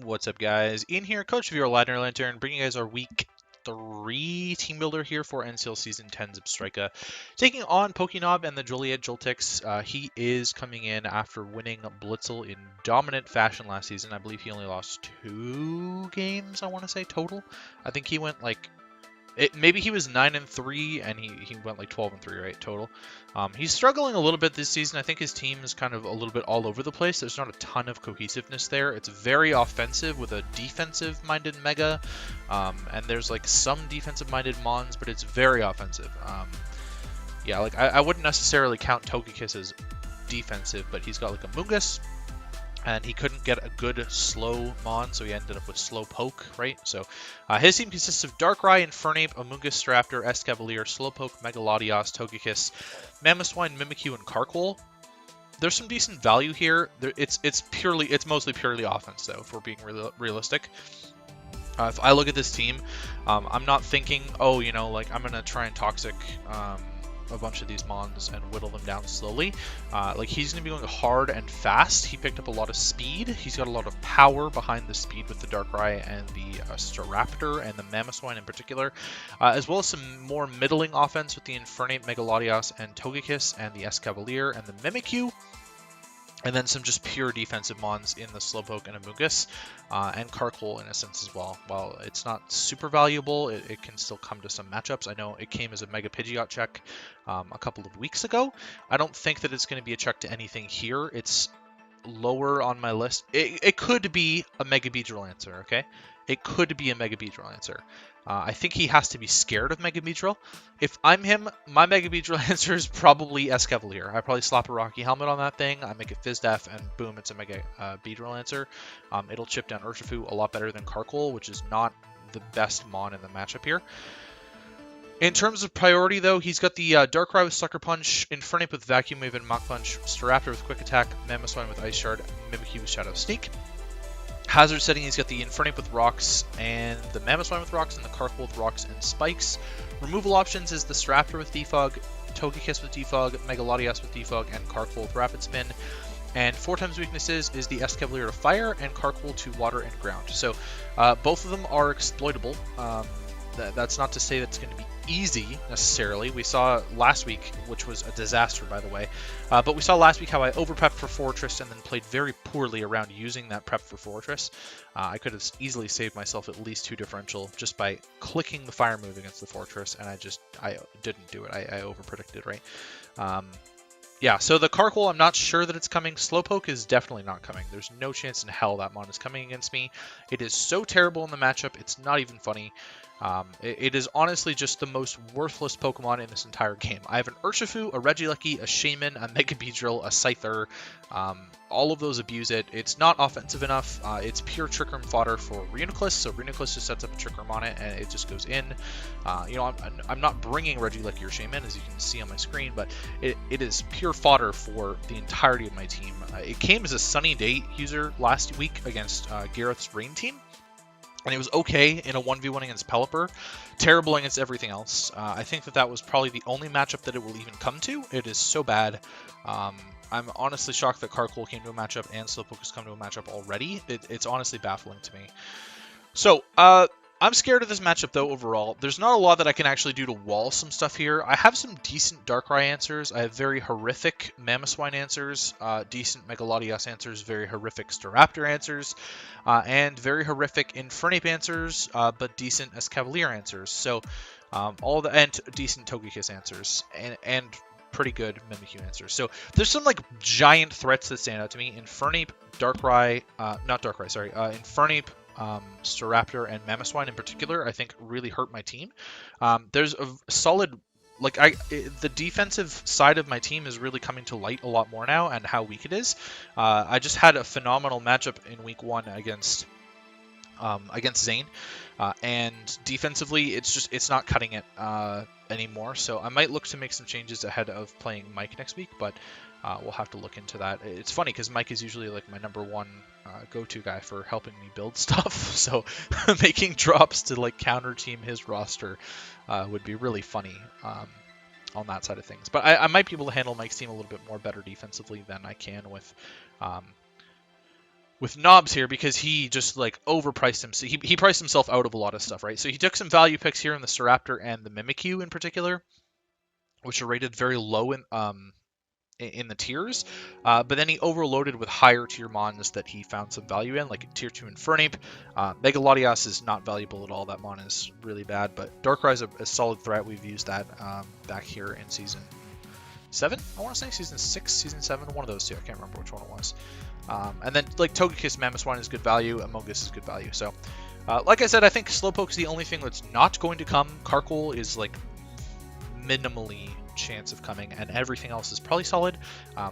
What's up, guys? Ian here, coach of your Ladner Lanturn, bringing you guys our week 3 team builder here for NCL Season 10's Obstrika. Taking on Pokenob and the Joliet Joltiks. He is coming in after winning Blitzel in dominant fashion last season. I believe he only lost 2 games, I want to say, total. I think he went like maybe he was 9-3 and he went like 12-3, right, total. He's struggling a little bit this season. I think his team is kind of a little bit all over the place. There's not a ton of cohesiveness there. It's very offensive with a defensive-minded Mega, and there's like some defensive-minded Mons, but it's very offensive. Yeah, like I wouldn't necessarily count Togekiss as defensive, but he's got like a Mungus, and he couldn't get a good slow Mon, so he ended up with slow Poke, right? So his team consists of Darkrai, Infernape, Amoonguss, Staraptor, Escavalier, Slowpoke, Megalodios, Togekiss, Mamoswine, Mimikyu, and Carkol. There's some decent value here. It's mostly purely offense, though, if we're being realistic. If I look at this team, I'm not thinking, oh, you know, like I'm gonna try and toxic a bunch of these Mons and whittle them down slowly. Like he's going to be going hard and fast. He picked up a lot of speed. He's got a lot of power behind the speed with the Darkrai and the Staraptor and the Mamoswine in particular, as well as some more middling offense with the Infernape, Megalodios, and Togekiss, and the Escavalier and the Mimikyu. And then some just pure defensive Mons in the Slowpoke and Amoonguss, and Carkol in a sense as well. While it's not super valuable, it can still come to some matchups. I know it came as a Mega Pidgeot check a couple of weeks ago. I don't think that it's going to be a check to anything here. It's lower on my list. It could be a Mega Beedrill answer, okay? It could be a Mega Beedrill answer. I think he has to be scared of Mega Beedrill. If I'm him, my Mega Beedrill answer is probably Escavalier. I probably slap a Rocky Helmet on that thing, I make it Fizdef, and boom, it's a Mega Beedrill answer. It'll chip down Urshifu a lot better than Carkol, which is not the best Mon in the matchup here. In terms of priority, though, he's got the Darkrai with Sucker Punch, Infernape with Vacuum Wave and Mach Punch, Staraptor with Quick Attack, Mamoswine with Ice Shard, Mimikyu with Shadow Sneak. Hazard setting, he's got the Infernape with Rocks and the Mamoswine with Rocks and the Carkol with Rocks and Spikes. Removal options is the Staraptor with Defog, Togekiss with Defog, Megalodios with Defog, and Carkol with Rapid Spin. And 4x weaknesses is the Escavalier to Fire and Carkol to Water and Ground. So both of them are exploitable. That's not to say that it's going to be easy necessarily. We saw last week, which was a disaster by the way, but we saw last week how I overprepped for Fortress and then played very poorly around using that prep for Fortress. I could have easily saved myself at least 2 differential just by clicking the fire move against the Fortress, and I didn't do it. I overpredicted, right? Yeah, so the Carkol, I'm not sure that it's coming. Slowpoke is definitely not coming. There's no chance in hell that Mon is coming against me. It is so terrible in the matchup, it's not even funny. It is honestly just the most worthless Pokemon in this entire game. I have an Urshifu, a Regieleki, a Shaman, a Mega Beedrill, a Scyther. All of those abuse it. It's not offensive enough. It's pure Trick Room fodder for Reuniclus, so Reuniclus just sets up a Trick Room on it and it just goes in. You know, I'm not bringing Regieleki or Shaman, as you can see on my screen, but it is pure fodder for the entirety of my team. It came as a Sunny Day user last week against Gareth's Rain team. And it was okay in a 1v1 against Pelipper, terrible against everything else. I think that was probably the only matchup that it will even come to. It is so bad. I'm honestly shocked that Carkol came to a matchup and Slowpoke has come to a matchup already. It's honestly baffling to me. So, I'm scared of this matchup, though, overall. There's not a lot that I can actually do to wall some stuff here. I have some decent Darkrai answers. I have very horrific Mamoswine answers, decent Megalodios answers, very horrific Staraptor answers, and very horrific Infernape answers, but decent Escavalier answers. So, and decent Togekiss answers, and pretty good Mimikyu answers. So, there's some, like, giant threats that stand out to me. Infernape, Darkrai, Infernape, Staraptor and Mamoswine in particular, I think really hurt my team. There's a solid, like the defensive side of my team is really coming to light a lot more now and how weak it is. I just had a phenomenal matchup in week 1 against Zane, and defensively it's not cutting it anymore. So I might look to make some changes ahead of playing Mike next week, but we'll have to look into that. It's funny because Mike is usually like my #1 go-to guy for helping me build stuff, so making drops to like counter team his roster would be really funny on that side of things. But I might be able to handle Mike's team a little bit more better defensively than I can with with Knobs here because he just like overpriced him. So he priced himself out of a lot of stuff, right? So he took some value picks here in the Staraptor and the Mimikyu in particular, which are rated very low in the tiers, but then he overloaded with higher tier mons that he found some value in, like tier 2 Infernape. Mega Latias is not valuable at all. That mon is really bad, but Darkrai is a solid threat. We've used that back here in season 7, I want to say, season 6, season 7, one of those two. I can't remember which one it was. And then like Togekiss, Mamoswine is good value, Amogus is good value. So like I said, I think Slowpoke's the only thing that's not going to come. Karkle is like minimally chance of coming, and everything else is probably solid.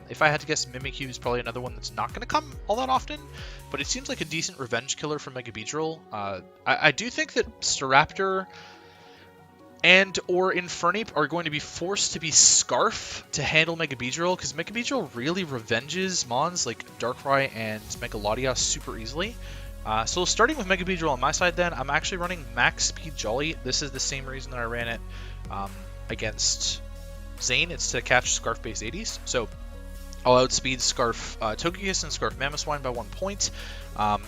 If I had to guess, Mimikyu is probably another one that's not going to come all that often, but it seems like a decent revenge killer for Mega Beedrill. I do think that Staraptor and or Infernape are going to be forced to be Scarf to handle Mega Beedrill, because Mega Beedrill really revenges mons like Darkrai and Mega Latias super easily. So starting with Mega Beedrill on my side then, I'm actually running Max Speed Jolly. This is the same reason that I ran it against Zane. It's to catch Scarf-based 80s. So I'll outspeed Scarf Togekiss and Scarf Mamoswine by 1 point.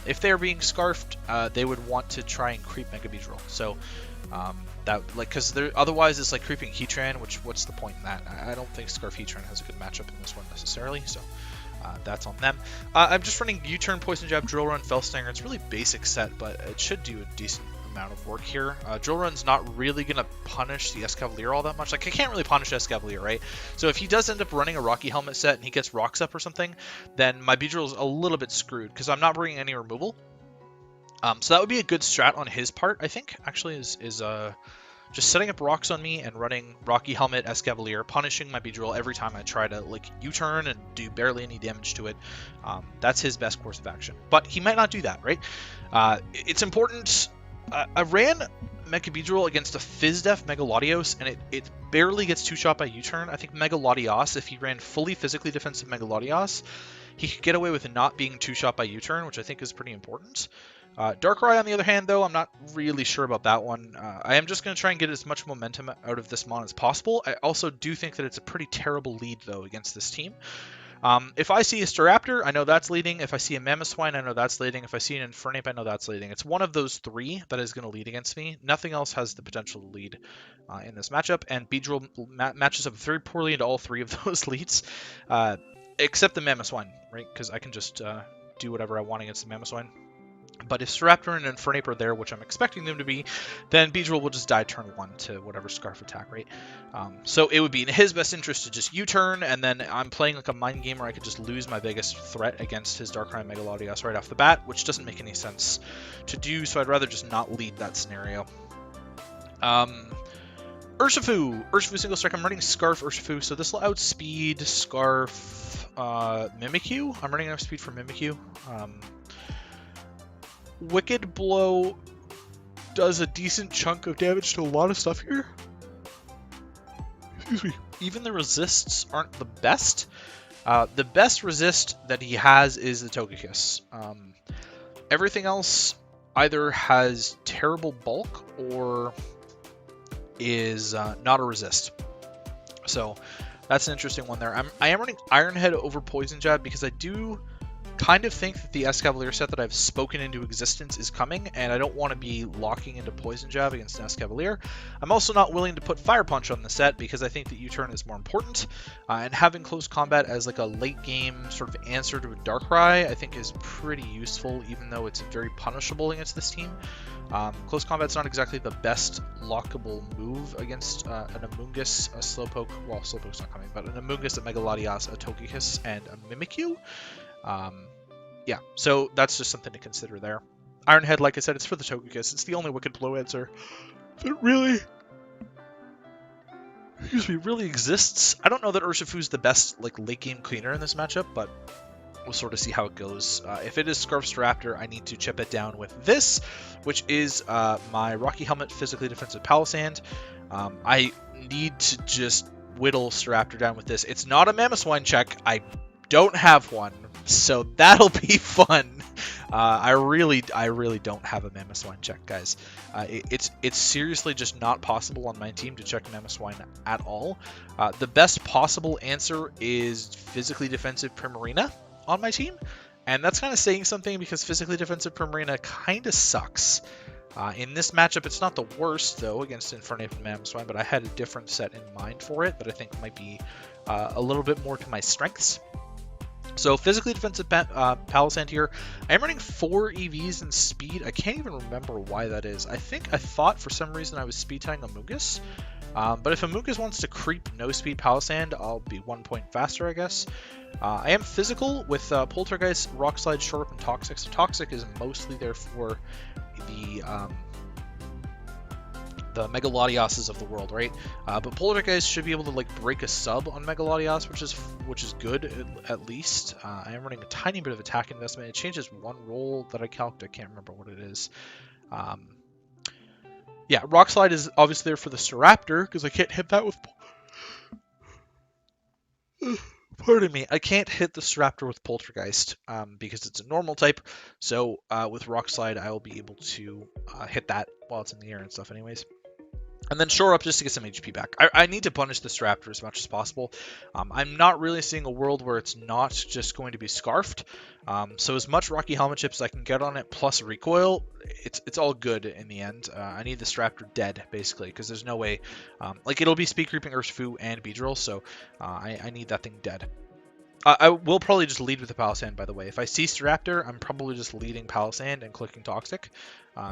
If they're being Scarfed, they would want to try and creep Mega Beedrill. So that, like, because otherwise it's like creeping Heatran, which what's the point in that? I don't think Scarf Heatran has a good matchup in this one necessarily. So that's on them. I'm just running U-Turn, Poison Jab, Drill Run, Fell Stinger. It's a really basic set, but it should do a decent amount of work here. Drill Run's not really going to punish the Escavalier all that much. Like, I can't really punish Escavalier, right? So if he does end up running a Rocky Helmet set and he gets Rocks up or something, then my Beedrill's a little bit screwed because I'm not bringing any removal. So that would be a good strat on his part, I think, actually, is just setting up rocks on me and running Rocky Helmet, Escavalier, punishing my Beedrill every time I try to like U-turn and do barely any damage to it. That's his best course of action. But he might not do that, right? It's important. I ran Mega Beedrill against a Fizdef Mega Latios, and it barely gets 2-shot by U-turn. I think Mega Latias, if he ran fully physically defensive Mega Latias, he could get away with not being 2-shot by U-turn, which I think is pretty important. Darkrai, on the other hand, though, I'm not really sure about that one. I am just going to try and get as much momentum out of this mon as possible. I also do think that it's a pretty terrible lead, though, against this team. If I see a Staraptor, I know that's leading. If I see a Mamoswine, I know that's leading. If I see an Infernape, I know that's leading. It's one of those three that is going to lead against me. Nothing else has the potential to lead in this matchup, and Beedrill matches up very poorly into all three of those leads, except the Mamoswine, right? Because I can just do whatever I want against the Mamoswine. But if Staraptor and Infernape are there, which I'm expecting them to be, then Beedrill will just die turn 1 to whatever Scarf attack, right? So it would be in his best interest to just U-turn, and then I'm playing like a mind game where I could just lose my biggest threat against his Darkrai and Mega Latias right off the bat, which doesn't make any sense to do, so I'd rather just not lead that scenario. Urshifu Single Strike. I'm running Scarf Urshifu, so this will outspeed Scarf Mimikyu. I'm running outspeed for Mimikyu. Wicked Blow does a decent chunk of damage to a lot of stuff here. Excuse me. Even the resists aren't the best. The best resist that he has is the Togekiss. Everything else either has terrible bulk or is not a resist. So that's an interesting one there. I am running Iron Head over Poison Jab because I do kind of think that the Escavalier set that I've spoken into existence is coming, and I don't want to be locking into Poison Jab against an Escavalier. I'm also not willing to put Fire Punch on the set because I think that U-turn is more important, and having Close Combat as like a late game sort of answer to a Darkrai I think is pretty useful, even though it's very punishable against this team. Close Combat's not exactly the best lockable move against an Amoonguss, a Slowpoke, well, Slowpoke's not coming, but an Amoonguss, a Mega Latias, a Togekiss, and a Mimikyu. Yeah, so that's just something to consider there. Iron Head, like I said, it's for the Togekiss. It's the only Wicked Blow answer that really exists. I don't know that Urshifu's the best like late game cleaner in this matchup, but we'll sort of see how it goes. If it is Scarf Staraptor, I need to chip it down with this, which is my Rocky Helmet physically defensive Palisand. I need to just whittle Staraptor down with this. It's not a Mamoswine check. I don't have one, so that'll be fun. I really don't have a Mamoswine check, guys. It's seriously just not possible on my team to check Mamoswine at all. The best possible answer is physically defensive Primarina on my team, And that's kind of saying something because physically defensive Primarina kind of sucks. In this matchup, it's not the worst, though, against Infernape and Mammoth, but I had a different set in mind for it that I think might be a little bit more to my strengths. So physically defensive Palisand here. I am running 4 EVs in speed. I can't even remember why that is. I thought for some reason I was speed tying Amoonguss. But if Amoonguss wants to creep no speed Palisand, I'll be 1 point faster, I guess. I am physical with Poltergeist, Rock Slide, Short Up, and Toxic. So Toxic is mostly there for the Megalodioses of the world, right? But Poltergeist should be able to like break a sub on Megalodios, which is good at least. I am running a tiny bit of attack investment. It changes one roll that I calculated. I can't remember what it is. Yeah, Rock Slide is obviously there for the Staraptor because I can't hit that with. Pardon me, I can't hit the Staraptor with Poltergeist because it's a normal type. So with Rock Slide, I will be able to hit that while it's in the air and stuff, anyways. And then Shore Up just to get some HP back. I need to punish this Raptor as much as possible. I'm not really seeing a world where it's not just going to be Scarfed. So as much Rocky Helmet Chips as I can get on it, plus recoil, it's all good in the end. I need this Raptor dead, basically, because there's no way... like, it'll be Speed Creeping Urshifu and Beedrill, so I need that thing dead. I will probably just lead with the Palisand, by the way. If I see Staraptor, I'm probably just leading Palisand and clicking Toxic.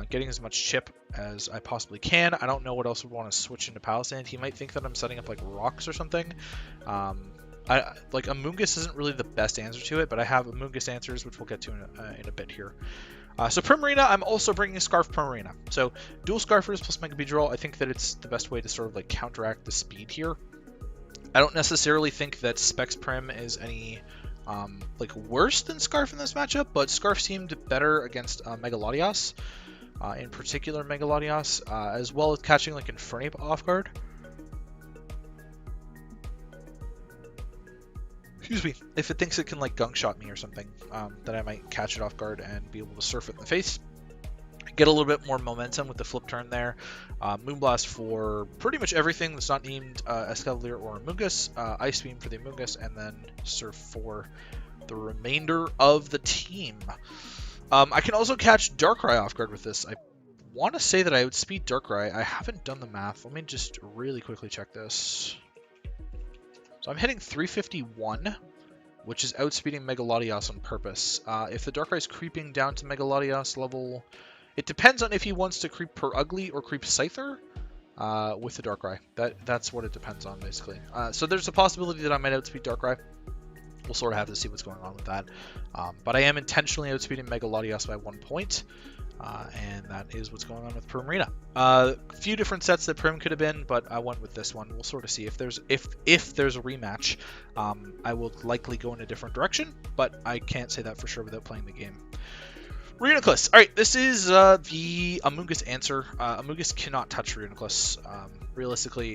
Getting as much chip as I possibly can. I don't know what else would want to switch into Palisand. He might think that I'm setting up like rocks or something. Like Amoonguss isn't really the best answer to it, but I have Amoonguss answers, which we'll get to in a bit here. So Primarina, I'm also bringing Scarf Primarina. So dual Scarfers plus Mega Beedrill, I think that it's the best way to sort of like counteract the speed here. I don't necessarily think that Specs Prim is any like worse than Scarf in this matchup, but Scarf seemed better against Megalodios, in particular Megalodios, as well as catching like Infernape off guard. Excuse me, if it thinks it can like gunk shot me or something, that I might catch it off guard and be able to surf it in the face. Get a little bit more momentum with the flip turn there. Moonblast for pretty much everything that's not named Escavalier or Amoonguss. Ice Beam for the Amoonguss, and then Surf for the remainder of the team. I can also catch Darkrai off guard with this. I want to say that I would speed Darkrai. I haven't done the math. Let me just really quickly check this. So I'm hitting 351, which is outspeeding Megalodios on purpose. If the Darkrai is creeping down to Megalodios level... It depends on if he wants to creep Per Ugly or creep Scyther with the Darkrai. That's what it depends on, basically. So there's a possibility that I might outspeed Darkrai. We'll sort of have to see what's going on with that. But I am intentionally outspeeding Megalodios by 1 point. And that is what's going on with Primarina. A few different sets that Prim could have been, but I went with this one. We'll sort of see if there's a rematch. I will likely go in a different direction, but I can't say that for sure without playing the game. Reuniclus. Alright, this is the Amoonguss answer. Amoonguss cannot touch Reuniclus. Realistically,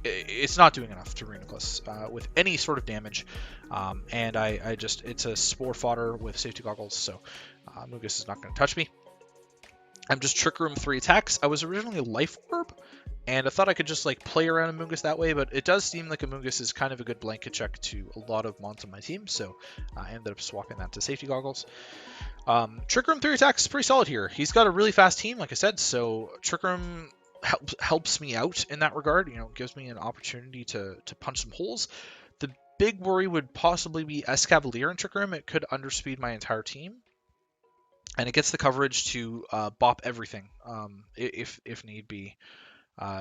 it's not doing enough to Reuniclus with any sort of damage. And it's a Spore Fodder with safety goggles, so Amoonguss is not going to touch me. I'm just Trick Room 3 attacks. I was originally a Life Orb, and I thought I could just like play around Amoonguss that way, but it does seem like Amoonguss is kind of a good blanket check to a lot of mons on my team, so I ended up swapping that to safety goggles. Trick Room 3 attacks is pretty solid here. He's got a really fast team, like I said, so Trick Room helps me out in that regard. You know, gives me an opportunity to punch some holes. The big worry would possibly be Escavalier in Trick Room. It could underspeed my entire team. And it gets the coverage to bop everything, if need be.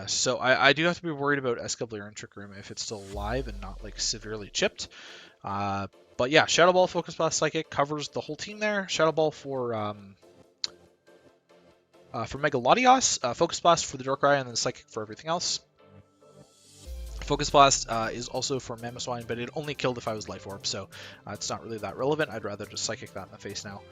So I do have to be worried about Escavalier and Trick Room if it's still alive and not like severely chipped. But yeah, Shadow Ball, Focus Blast, Psychic covers the whole team there. Shadow Ball for Megalodios, Focus Blast for the Darkrai, and then Psychic for everything else. Focus Blast is also for Mamoswine, but it only killed if I was Life Orb, so it's not really that relevant. I'd rather just Psychic that in the face now.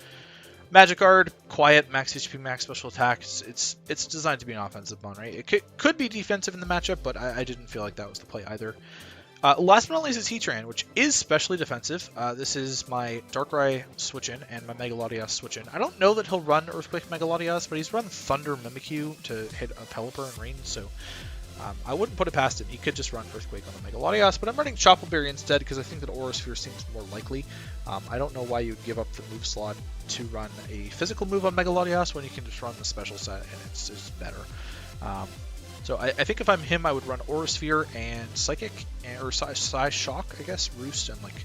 Magic Guard, quiet, max HP, max special attack. It's designed to be an offensive mon, right? It could be defensive in the matchup, but I didn't feel like that was the play either. Last but not least is Heatran, which is specially defensive. This is my Darkrai switch-in and my Megalodios switch-in. I don't know that he'll run Earthquake Megalodios, but he's run Thunder Mimikyu to hit a Pelipper and Rain, so I wouldn't put it past him. He could just run Earthquake on the Megalodios, but I'm running Choppleberry instead because I think that Aura Sphere seems more likely. I don't know why you would give up the move slot to run a physical move on Megalodios when you can just run the special set and it's just better. So I think if I'm him, I would run Aura Sphere and Psychic, or Psy Shock, I guess, Roost and like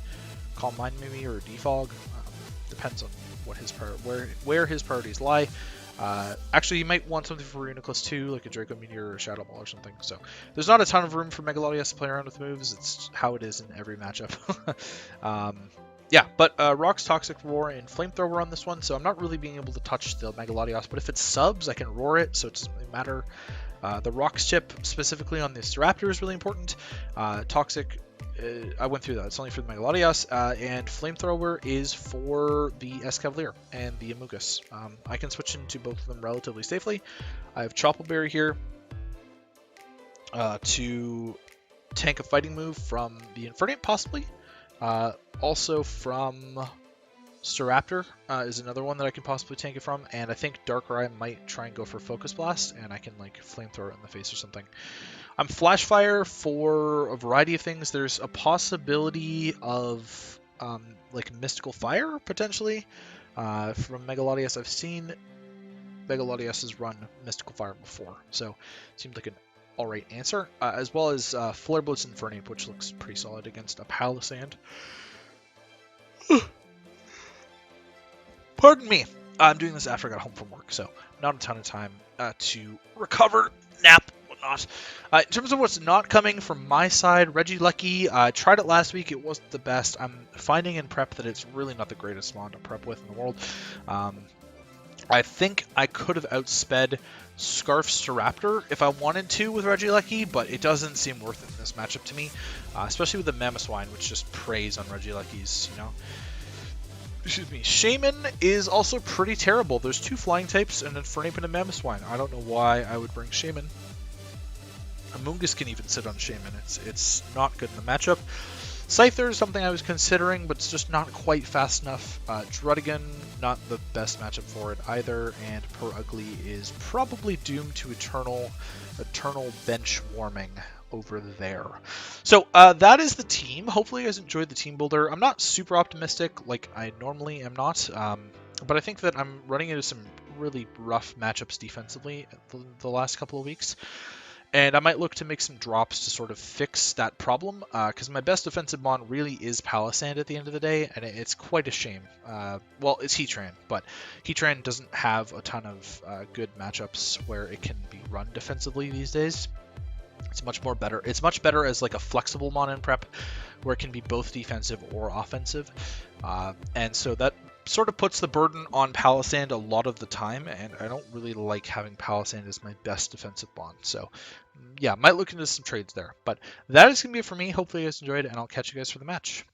Calm Mind maybe, or Defog. Depends on what his where his priorities lie. Actually, you might want something for Reuniclus too, like a Draco Meteor or Shadow Ball or something. So there's not a ton of room for Megalodios to play around with moves. It's how it is in every matchup. Yeah, but Rock's Toxic Roar and Flamethrower on this one, so I'm not really being able to touch the Megalodios, but if it subs, I can Roar it, so it doesn't really matter. The Rocks chip, specifically on this Raptor, is really important. Toxic, I went through that. It's only for the Megalodios, and Flamethrower is for the Escavalier and the Amogus. I can switch into both of them relatively safely. I have Choppleberry here to tank a fighting move from the Infernape, possibly. Also from Staraptor is another one that I can possibly tank it from, and I think Darkrai might try and go for Focus Blast, and I can like Flamethrower it in the face or something. I'm Flash Fire for a variety of things. There's a possibility of like Mystical Fire potentially from Megalodios. I've seen Megalodios run Mystical Fire before, so it seemed like an alright answer, as well as Flare Blitz Infernape, which looks pretty solid against a Palisand. Pardon me. I'm doing this after I got home from work, so not a ton of time to recover, nap, whatnot. In terms of what's not coming from my side, Regieleki, I tried it last week. It wasn't the best. I'm finding in prep that it's really not the greatest mon to prep with in the world. I think I could have outsped Scarf Staraptor if I wanted to with Regieleki, but it doesn't seem worth it in this matchup to me, especially with the Mamoswine, which just preys on Regieleki's, you know. Excuse me. Shaman is also pretty terrible. There's two flying types, and an Infernape and a Mamoswine. I don't know why I would bring Shaman. Amoonguss can even sit on Shaman. It's not good in the matchup. Scyther is something I was considering, but it's just not quite fast enough. Druddigon, not the best matchup for it either, and Poor Ugly is probably doomed to eternal bench warming over there. So that is the team. Hopefully you guys enjoyed the team builder. I'm not super optimistic like I normally am not, but I think that I'm running into some really rough matchups defensively the last couple of weeks. And I might look to make some drops to sort of fix that problem, because my best defensive mon really is Palisand at the end of the day, and it's quite a shame. Well, it's Heatran, but Heatran doesn't have a ton of good matchups where it can be run defensively these days. It's much better. It's much better as like a flexible mon in prep, where it can be both defensive or offensive, and so that sort of puts the burden on Palisand a lot of the time, and I don't really like having Palisand as my best defensive mon. So yeah, might look into some trades there. But that is going to be it for me. Hopefully you guys enjoyed, and I'll catch you guys for the match.